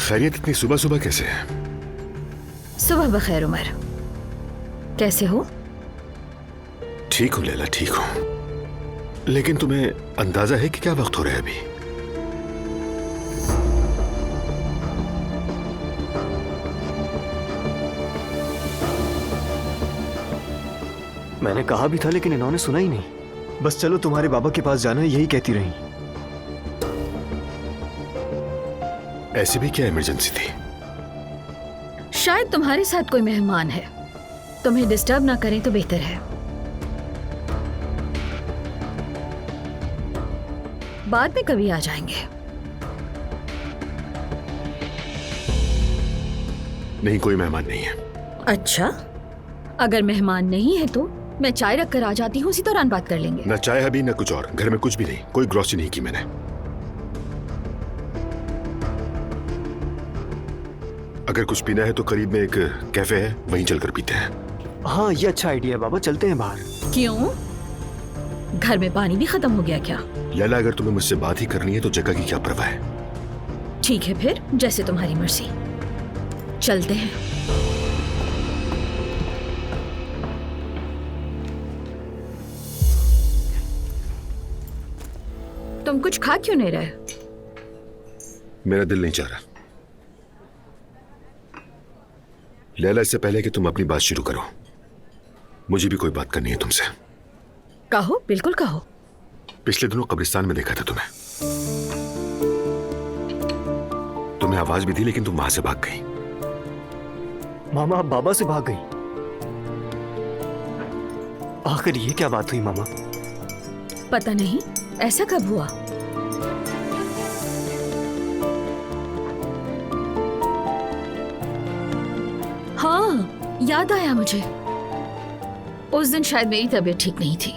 खैरियत इतनी सुबह सुबह कैसे है? सुबह बखैर उमर, कैसे हो? ठीक हूँ लैला, ठीक हूँ। लेकिन तुम्हें अंदाजा है कि क्या वक्त हो रहा है अभी? मैंने कहा भी था लेकिन इन्होंने सुना ही नहीं। बस चलो तुम्हारे बाबा के पास जाना है, यही कहती रही। ऐसी भी क्या इमरजेंसी थी? शायद तुम्हारे साथ कोई मेहमान है, तुम्हें डिस्टर्ब ना करें तो बेहतर है। बाद में कभी आ जाएंगे। नहीं, कोई मेहमान नहीं है। अच्छा, अगर मेहमान नहीं है तो मैं चाय रख कर आ जाती हूँ, उसी दौरान बात कर लेंगे। न चाय अभी न कुछ और, घर में कुछ भी नहीं, कोई ग्रोसरी नहीं की मैंने। अगर कुछ पीना है तो करीब में एक कैफे है, वहीं चलकर पीते हैं। हाँ, ये अच्छा आइडिया है बाबा, चलते हैं बाहर। क्यों? घर में पानी भी खत्म हो गया क्या? लैला, अगर तुम्हें मुझसे बात ही करनी है तो जगह की क्या परवाह है। ठीक है फिर, जैसे तुम्हारी मर्जी, चलते हैं। तुम कुछ खा क्यों नहीं रहे? मेरा दिल नहीं चाह रहा। लैला, इससे पहले कि तुम अपनी बात शुरू करो, मुझे भी कोई बात करनी है तुमसे। कहो, बिल्कुल कहो। पिछले दिनों कब्रिस्तान में देखा था तुम्हें आवाज भी दी, लेकिन तुम वहां से भाग गई। मामा, आप बाबा से भाग गई? आखिर ये क्या बात हुई मामा? पता नहीं, ऐसा कब हुआ? हाँ, याद आया मुझे। उस दिन शायद मेरी तबीयत ठीक नहीं थी,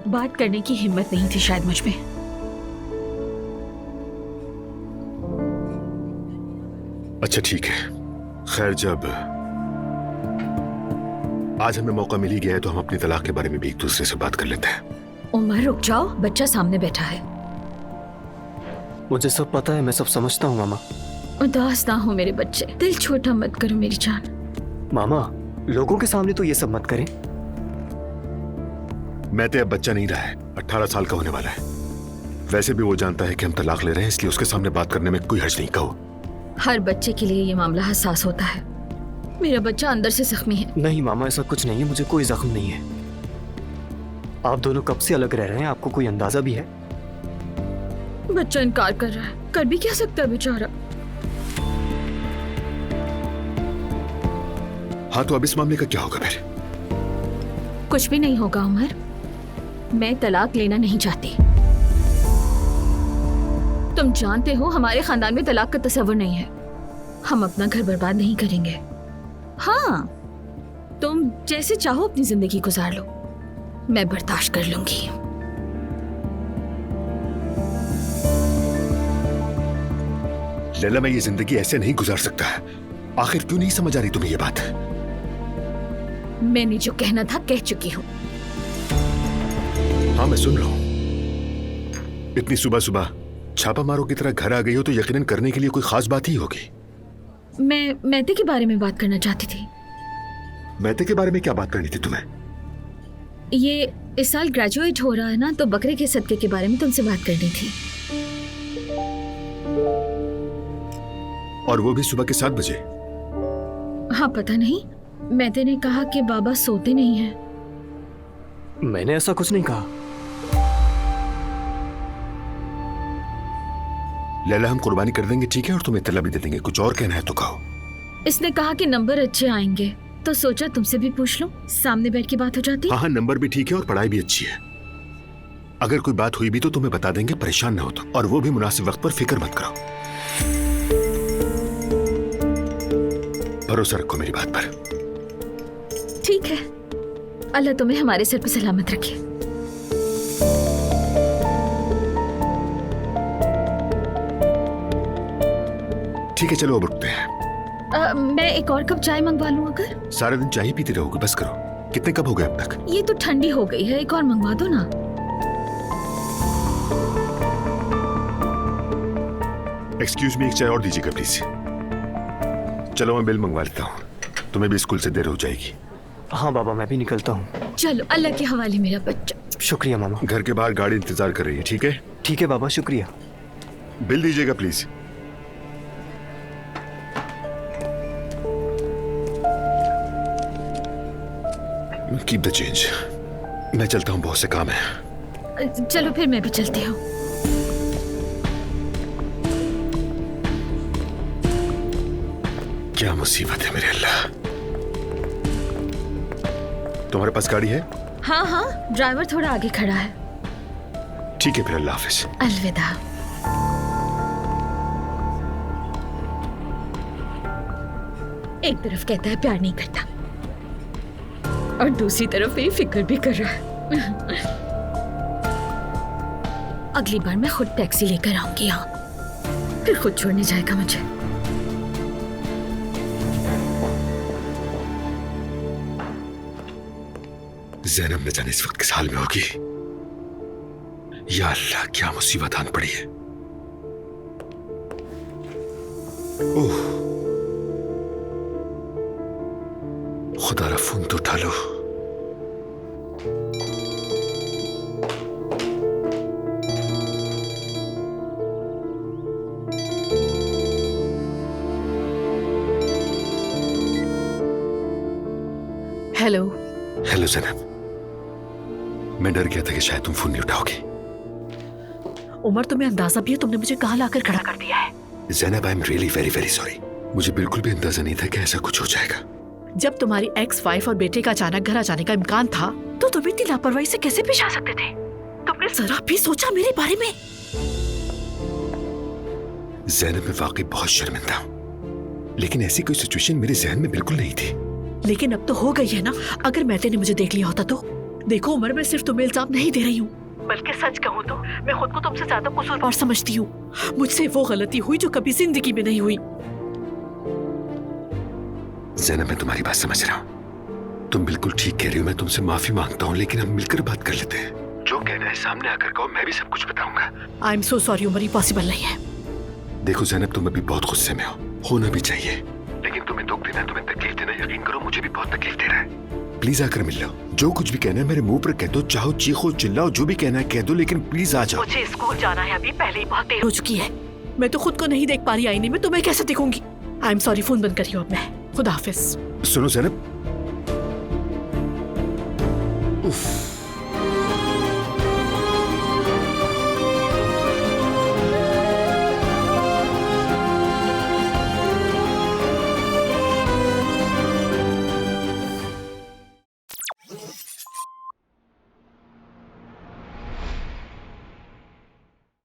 बात करने की हिम्मत नहीं थी शायद मुझ में। अच्छा ठीक है, खैर जब आज हमें मौका मिल ही गया है तो हम अपनी तलाक के बारे में भी एक दूसरे से बात कर लेते हैं। उमर रुक जाओ, बच्चा सामने बैठा है। मुझे सब पता है, मैं सब समझता हूँ मामा। उदास ना हो मेरे बच्चे, दिल छोटा मत करो मेरी जान। मामा, लोगों के सामने तो ये सब मत करें। मैं तो अब बच्चा नहीं रहा है, 18 साल का होने वाला है। वैसे भी वो जानता है कि हम तलाक ले रहे हैं, इसलिए उसके सामने बात करने में कोई हर्ज नहीं। कहो। हर बच्चे के लिए ये मामला हसास होता है। मेरा बच्चा अंदर से जख्मी है। नहीं मामा, ऐसा कुछ नहीं है, मुझे कोई जख्म नहीं है। आप दोनों कब से अलग रह रहे हैं, आपको कोई अंदाजा भी है? बच्चा इनकार कर रहा है, कर भी क्या सकता है बेचारा। हाँ, तो अब इस मामले का क्या होगा फिर? कुछ भी नहीं होगा उमर, मैं तलाक लेना नहीं चाहती। तुम जानते हो हमारे खानदान में तलाक का तस्वर नहीं है। हम अपना घर बर्बाद नहीं करेंगे। हाँ, तुम जैसे चाहो अपनी जिंदगी गुजार लो, मैं बर्दाश्त कर लूंगी। लैला, मैं ये जिंदगी ऐसे नहीं गुजार सकता। आखिर क्यों नहीं समझ आ रही तुम्हें ये बात? मैंने जो कहना था कह चुकी हूँ। हाँ, मैं सुन रहा हूँ। इतनी सुबह सुबह छापा मारो की तरह घर आ गई हो तो यकीनन करने के लिए कोई खास बात ही होगी। मैं मैते के बारे में बात करना चाहती थी। मैते के बारे में क्या बात करनी थी तुम्हें? ये इस साल ग्रेजुएट हो रहा है ना, तो बकरे के सदके के बारे में तुमसे बात करनी थी। और वो भी सुबह के 7 बजे? हाँ, पता नहीं, मैते ने कहा कि बाबा सोते नहीं हैं। मैंने ऐसा कुछ नहीं कहा। लैला, हम कुर्बानी कर देंगे, ठीक है, और तुम्हें इत्तला भी दे देंगे। कुछ और कहना है तो कहो। इसने कहा कि नंबर अच्छे आएंगे, तो सोचा तुमसे भी पूछ लो, सामने बैठ के बात हो जाती। हाँ, नंबर भी ठीक है और पढ़ाई भी अच्छी है। अगर कोई बात हुई भी तो तुम्हें बता देंगे, परेशान ना हो तो, और वो भी मुनासिब वक्त पर। फिक्र मत करो, भरोसा रखो मेरी बात पर। ठीक है, अल्लाह तुम्हें हमारे सर पे सलामत रखे। ठीक है, चलो अब रुकते हैं। मैं एक और कप चाय मंगवा लूं अगर? सारा दिन चाय ही पीती रहोगे, बस करो। कितने कप हो गए अब तक? ये तो ठंडी हो गई है, एक और मंगवा दो ना। एक्सक्यूज मी, एक चाय और दीजिएगा प्लीज। चलो मैं बिल मंगवा लेता हूँ, तुम्हें भी स्कूल से देर हो जाएगी। हाँ बाबा, मैं भी निकलता हूँ। चलो, अल्लाह के हवाले मेरा बच्चा। शुक्रिया मामा। घर के बाहर गाड़ी इंतजार कर रही है, ठीक है? ठीक है बाबा, शुक्रिया। बिल दीजिएगा प्लीज। Keep the change. मैं चलता हूँ, बहुत से काम है। चलो फिर मैं भी चलती हूँ। क्या मुसीबत है मेरे अल्लाह। तुम्हारे पास गाड़ी है? हाँ हाँ, ड्राइवर थोड़ा आगे खड़ा है। ठीक है फिर, अल्लाह हाफिज। अलविदा। एक तरफ कहता है प्यार नहीं करता और दूसरी तरफ मेरी फिक्र भी कर रहा है। अगली बार मैं खुद टैक्सी लेकर आऊंगी यहाँ, फिर खुद छोड़ने जाएगा मुझे। ज़ैनब न जाने इस वक्त किस हाल में होगी। या अल्लाह, क्या मुसीबत आन पड़ी है। ओह, खुदा रा फोन तो उठा लो। हेलो। हेलो ज़ैनब, मैं डर गया था कि शायद तुम फोन नहीं उठाओगे। उमर, तुम्हें अंदाजा भी है तुमने मुझे कहाँ लाकर खड़ा कर दिया है? Zainab, I am really very very sorry. मुझे बिल्कुल भी अंदाजा नहीं था कि ऐसा कुछ हो जाएगा। जब तुम्हारी एक्स वाइफ और बेटे का अचानक घर आ जाने का इम्कान था तो तुम इतनी लापरवाही से कैसे पेश आ सकते थे? तुमने जरा भी सोचा मेरे बारे में? ज़ैनब, मैं वाकई बहुत शर्मिंदा हूँ, लेकिन ऐसी कोई सिचुएशन मेरे जहन में बिल्कुल नहीं थी। लेकिन अब तो हो गई है ना। अगर मैते ने मुझे देख लिया होता तो? देखो उमर, मैं सिर्फ तुम्हें इल्जाम नहीं दे रही हूँ, बल्कि सच कहूँ तो मैं खुद को तुमसे ज्यादा कसूरवार समझती हूँ। मुझसे वो गलती हुई जो कभी जिंदगी में नहीं हुई। ज़ैनब, मैं तुम्हारी बात समझ रहा हूँ, तुम बिल्कुल ठीक कह रही हो। मैं तुमसे माफी मांगता हूँ, लेकिन हम मिलकर बात कर लेते हैं। जो कहना है सामने आकर कहो, मैं भी सब कुछ बताऊंगा। I am so sorry Umar, ये पॉसिबल नहीं है। देखो ज़ैनब, तुम अभी बहुत गुस्से में हो, होना भी चाहिए, लेकिन तुम्हें दुख देना, तुम्हें तकलीफ देना, यकीन करो मुझे भी बहुत तकलीफ दे रहा है। प्लीज आकर मिल लो। जो कुछ भी कहना है मेरे मुंह पर कह दो, चाहो चीखो चिल्लाओ, जो भी कहना है कह दो, लेकिन प्लीज आ जाओ। मुझे स्कूल जाना है, अभी पहले ही बहुत देर हो चुकी है। मैं तो खुद को नहीं देख पा रही आईने में, तो मैं कैसे दिखूंगी? आई एम सॉरी, फोन बंद करी हो अब मैं। खुदा हाफिज। सुनो ज़ैनब, उफ।